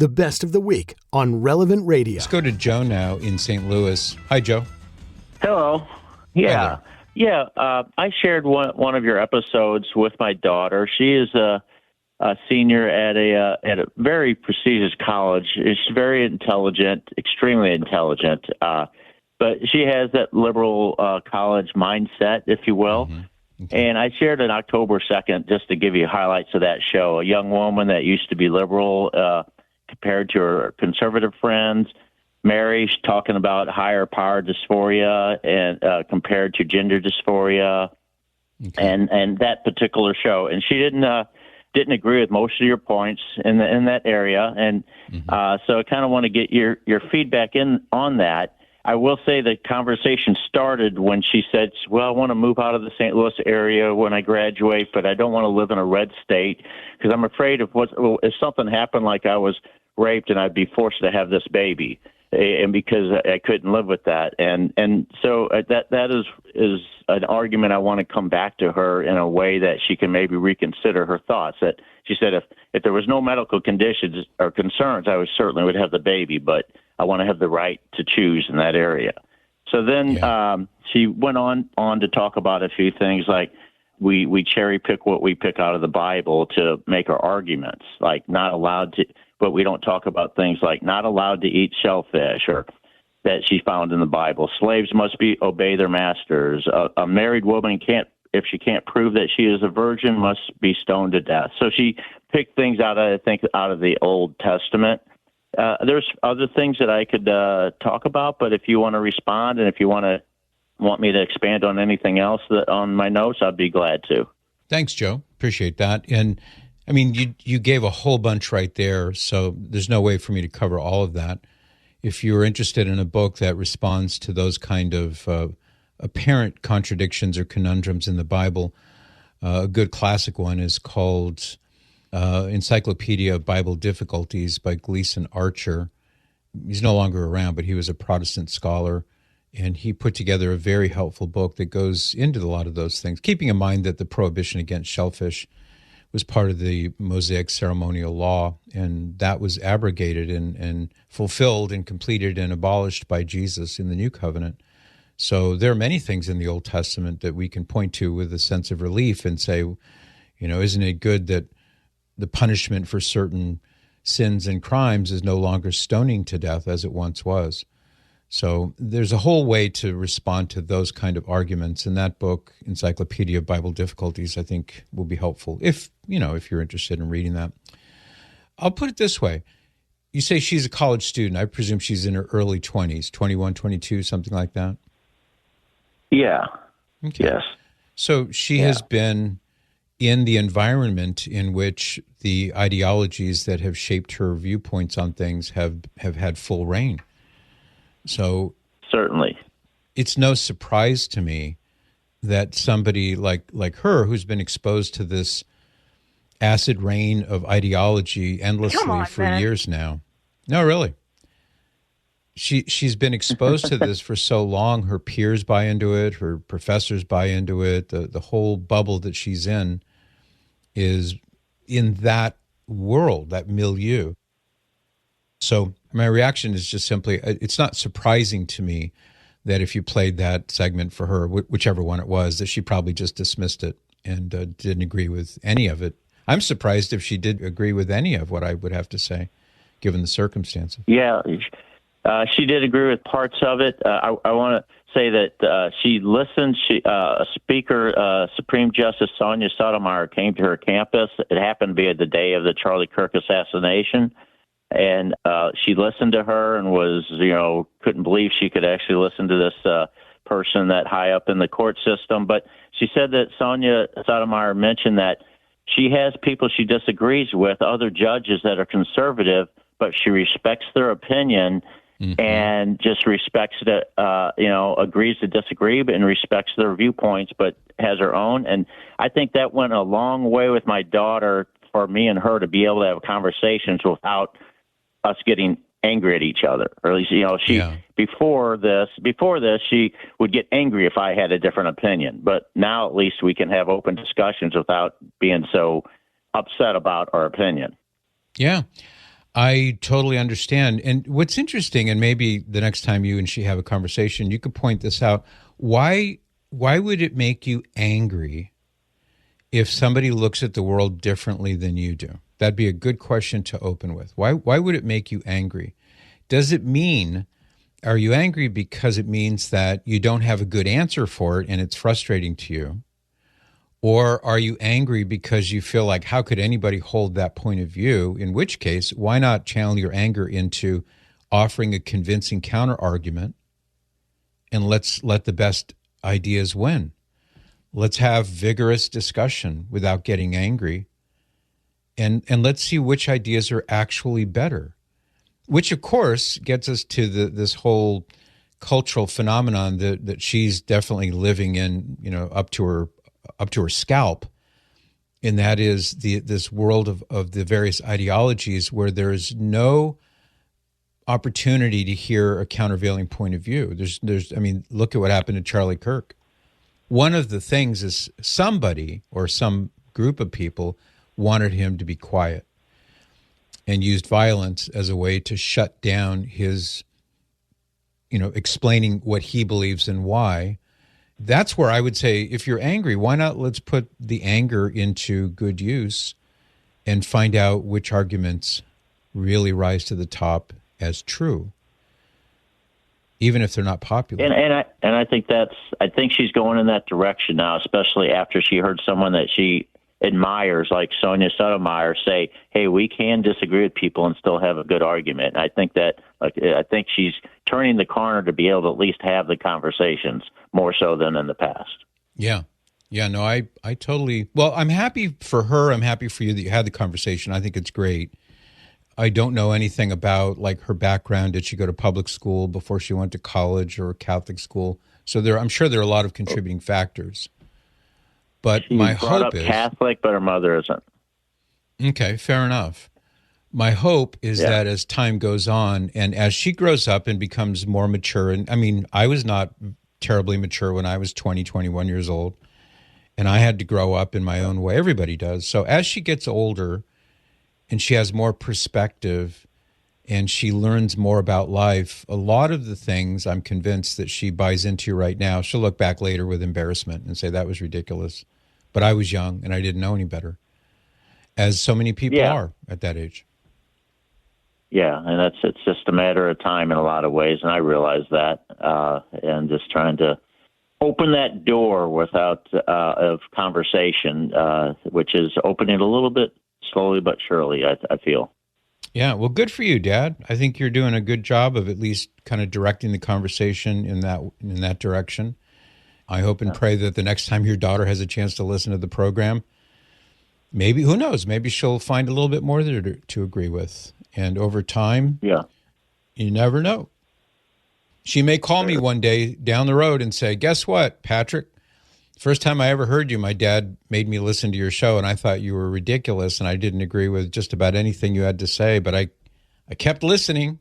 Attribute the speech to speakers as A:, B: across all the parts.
A: the best of the week on Relevant Radio.
B: Let's go to Joe now in St. Louis. Hi, Joe.
C: Hello. Yeah. I shared one of your episodes with my daughter. She is a senior at a very prestigious college. She's very intelligent, extremely intelligent, but she has that liberal college mindset, if you will.
B: Mm-hmm. Okay.
C: And I shared on October 2nd, just to give you highlights of that show, a young woman that used to be liberal compared to her conservative friends. Mary talking about higher power dysphoria and compared to gender dysphoria, and that particular show. And she didn't agree with most of your points in that area. And so I kind of want to get your feedback on that. I will say the conversation started when she said, well, I want to move out of the St. Louis area when I graduate, but I don't want to live in a red state because I'm afraid if something happened like I was raped and I'd be forced to have this baby, and because I couldn't live with that. And so that is an argument I want to come back to her in a way that she can maybe reconsider her thoughts. That she said if there was no medical conditions or concerns, I certainly would have the baby, but I want to have the right to choose in that area. So then she went on to talk about a few things like we cherry pick what we pick out of the Bible to make our arguments, like not allowed to, but we don't talk about things like not allowed to eat shellfish or that she found in the Bible. Slaves must obey their masters. A married woman if she can't prove that she is a virgin, must be stoned to death. So she picked things out of the Old Testament. There's other things that I could talk about, but if you want to respond and if you want me to expand on anything else on my notes, I'd be glad to.
B: Thanks, Joe. Appreciate that. And I mean, you gave a whole bunch right there, so there's no way for me to cover all of that. If you're interested in a book that responds to those kind of apparent contradictions or conundrums in the Bible, a good classic one is called Encyclopedia of Bible Difficulties by Gleason Archer. He's no longer around, but he was a Protestant scholar, and he put together a very helpful book that goes into a lot of those things, keeping in mind that the prohibition against shellfish was part of the Mosaic ceremonial law, and that was abrogated and fulfilled and completed and abolished by Jesus in the New Covenant. So there are many things in the Old Testament that we can point to with a sense of relief and say, isn't it good that the punishment for certain sins and crimes is no longer stoning to death as it once was? So there's a whole way to respond to those kind of arguments, and that book, Encyclopedia of Bible Difficulties, I think will be helpful if you're interested in reading that. I'll put it this way. You say she's a college student. I presume she's in her early 20s, 21, 22, something like that?
C: Yeah.
B: Okay.
C: Yes.
B: So she has been in the environment in which the ideologies that have shaped her viewpoints on things have had full reign. So
C: certainly,
B: it's no surprise to me that somebody like her, who's been exposed to this acid rain of ideology endlessly for years now. No, really. She's been exposed to this for so long. Her peers buy into it. Her professors buy into it. The whole bubble that she's in is in that world, that milieu. So my reaction is just simply, it's not surprising to me that if you played that segment for her, whichever one it was, that she probably just dismissed it and didn't agree with any of it. I'm surprised if she did agree with any of what I would have to say, given the circumstances.
C: Yeah, she did agree with parts of it. I want to say that she listened. A speaker, Supreme Justice Sonia Sotomayor, came to her campus. It happened to be the day of the Charlie Kirk assassination. And she listened to her and couldn't believe she could actually listen to this person that high up in the court system. But she said that Sonia Sotomayor mentioned that she has people she disagrees with, other judges that are conservative, but she respects their opinion and just respects that, agrees to disagree, but and respects their viewpoints, but has her own. And I think that went a long way with my daughter for me and her to be able to have conversations without us getting angry at each other. Or at least, before this, she would get angry if I had a different opinion. But now at least we can have open discussions without being so upset about our opinion.
B: Yeah. I totally understand. And what's interesting, and maybe the next time you and she have a conversation, you could point this out. Why would it make you angry if somebody looks at the world differently than you do? That'd be a good question to open with. Why would it make you angry? Does it mean, are you angry because it means that you don't have a good answer for it and it's frustrating to you? Or are you angry because you feel like, how could anybody hold that point of view? In which case, why not channel your anger into offering a convincing counter argument, and let's let the best ideas win. Let's have vigorous discussion without getting angry, and let's see which ideas are actually better, which of course gets us to this whole cultural phenomenon that she's definitely living in, up to her scalp, and that is this world of the various ideologies where there is no opportunity to hear a countervailing point of view. I mean, look at what happened to Charlie Kirk. One of the things is somebody or some group of people wanted him to be quiet and used violence as a way to shut down his, explaining what he believes and why. That's where I would say, if you're angry, why not let's put the anger into good use and find out which arguments really rise to the top as true, even if they're not popular.
C: And I think she's going in that direction now, especially after she heard someone that she admires, like Sonia Sotomayor, say, "Hey, we can disagree with people and still have a good argument." And I think she's turning the corner to be able to at least have the conversations more so than in the past.
B: Yeah. No, I totally. Well, I'm happy for her. I'm happy for you that you had the conversation. I think it's great. I don't know anything about her background. Did she go to public school before she went to college or Catholic school? So I'm sure there are a lot of contributing factors. But
C: She's
B: my
C: brought
B: hope
C: up
B: is
C: Catholic, but her mother isn't.
B: Okay, fair enough. My hope is that as time goes on and as she grows up and becomes more mature, and I mean, I was not terribly mature when I was 20, 21 years old, and I had to grow up in my own way. Everybody does. So as she gets older and she has more perspective and she learns more about life, a lot of the things I'm convinced that she buys into right now, she'll look back later with embarrassment and say, that was ridiculous. But I was young and I didn't know any better, as so many people are at that age.
C: Yeah, and it's just a matter of time in a lot of ways, and I realize that, and just trying to open that door without of conversation, which is opening a little bit slowly but surely, I feel.
B: Yeah, well, good for you, Dad. I think you're doing a good job of at least kind of directing the conversation in that direction. I hope and pray that the next time your daughter has a chance to listen to the program, maybe, who knows, maybe she'll find a little bit more there to agree with. And over time, you never know. She may call me one day down the road and say, guess what, Patrick? First time I ever heard you, my dad made me listen to your show, and I thought you were ridiculous, and I didn't agree with just about anything you had to say, but I kept listening,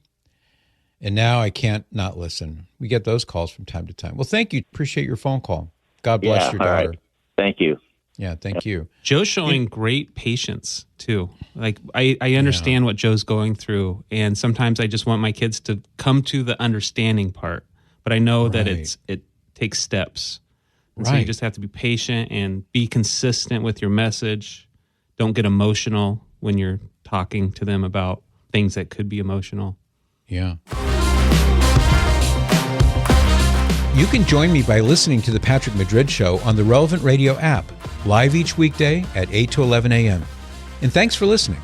B: and now I can't not listen. We get those calls from time to time. Well, thank you. Appreciate your phone call. God bless your daughter.
C: Right. Thank you.
B: Yeah, thank you.
D: Joe's showing great patience, too. I understand what Joe's going through, and sometimes I just want my kids to come to the understanding part. But I know that it takes steps. And so you just have to be patient and be consistent with your message. Don't get emotional when you're talking to them about things that could be emotional.
B: Yeah. You can join me by listening to The Patrick Madrid Show on the Relevant Radio app, live each weekday at 8 to 11 a.m. And thanks for listening.